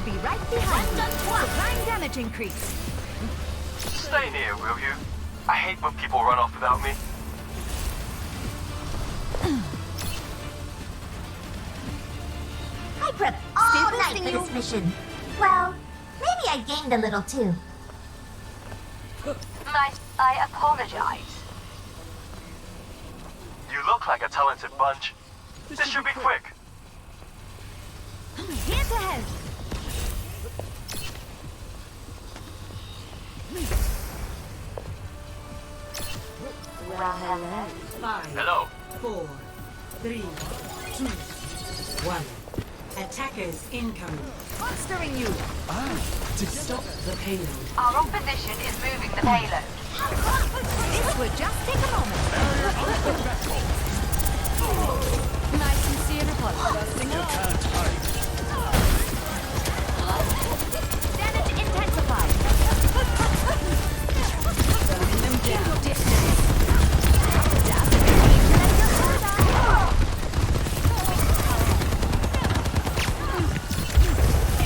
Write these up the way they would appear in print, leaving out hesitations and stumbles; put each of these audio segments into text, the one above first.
be right behind you. Supplying damage increase. Stay near, will you? I hate when people run off without me. I prepped all night for this mission. Well, maybe I gained a little too. I apologize. You look like a talented bunch. This should be quick. Here to help. Hello. 4, 3, 2, 1. Attackers incoming. Monstering you. To stop the payload. Our opposition is moving the payload. This would just take a moment. My sincere apologies. Damage intensified. Burning them down. Distance.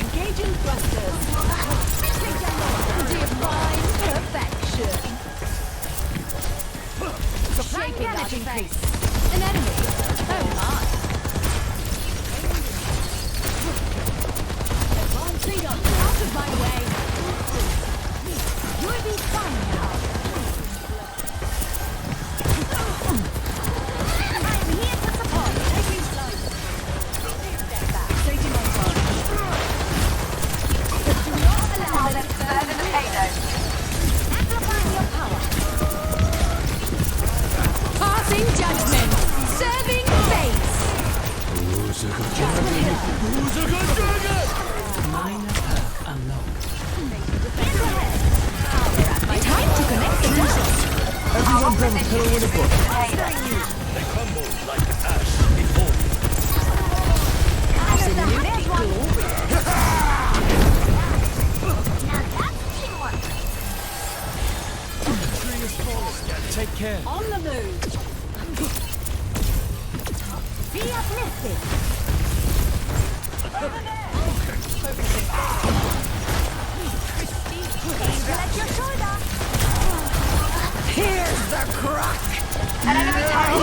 Engaging thrusters. Divine perfection. Supplying damage increase. An enemy. Oh my. Out of my way. You'll be fine now. I'm here to support. Taking slow. Step back. Taking my time. Do not allow them to Further the payload. amplify your power. Passing judgment. Serving face. Minor perk unlocked. Time to connect the dots. Our opposition is moving the payload. They crumble like ash before me. Absolutely cool. Now that's teamwork. Tree is falling. Take care. On the move. Be uplifted. Let your shoulder. Here's the crock. An enemy turret.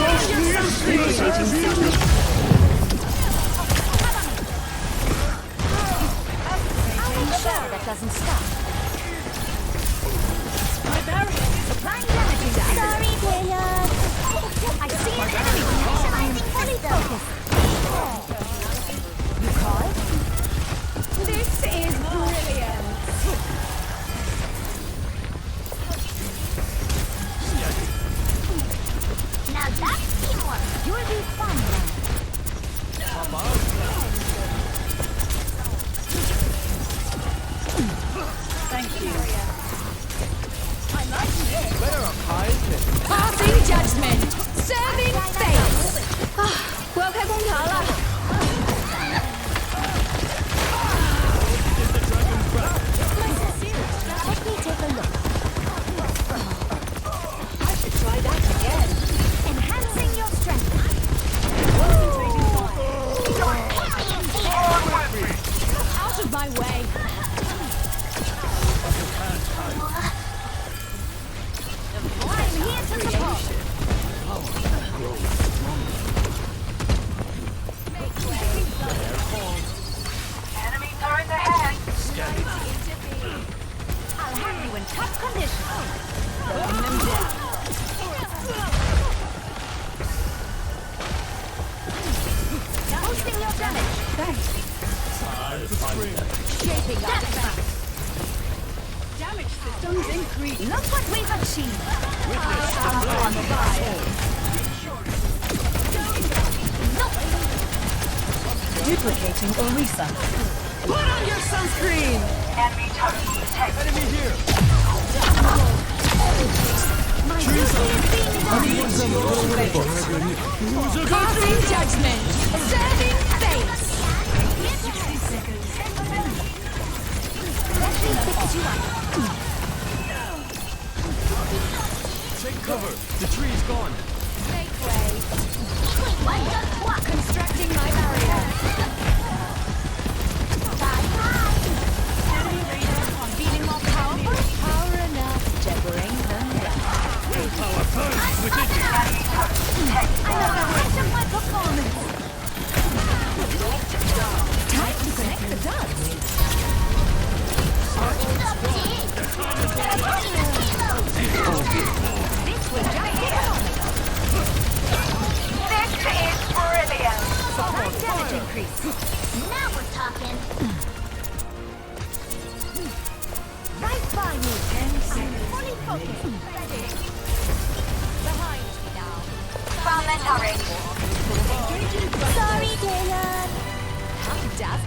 The barrier that doesn't stop. My barrier. Supplying damage. Sorry, player. I see an enemy. Initializing fully focused. You call? This is brilliant. Now that's teamwork. You'll be fine now. Thank you. I like this. Better up high, isn't it? Passing judgment. Serving face. 我要开空调了。 Let me take a look. I should try that again. Enhancing your strength. Concentrating fire. Out of my way. I'm here to support. Make way. Enemy turret ahead. I'll have you in tough condition. Burning them down. Boosting your damage. Thanks. Shaping up. Damage systems increase. Look what we've achieved. On fire. Duplicating Orisa. Put on your sunscreen. Enemy turret detected. Enemy here. My duty is being done. Passing judgment. Serving face. Let me fix you up. Take cover. The tree is gone. Make way. Constructing my barrier. Ready. Behind me now. Found their turret. Sorry, Taylor. I'm just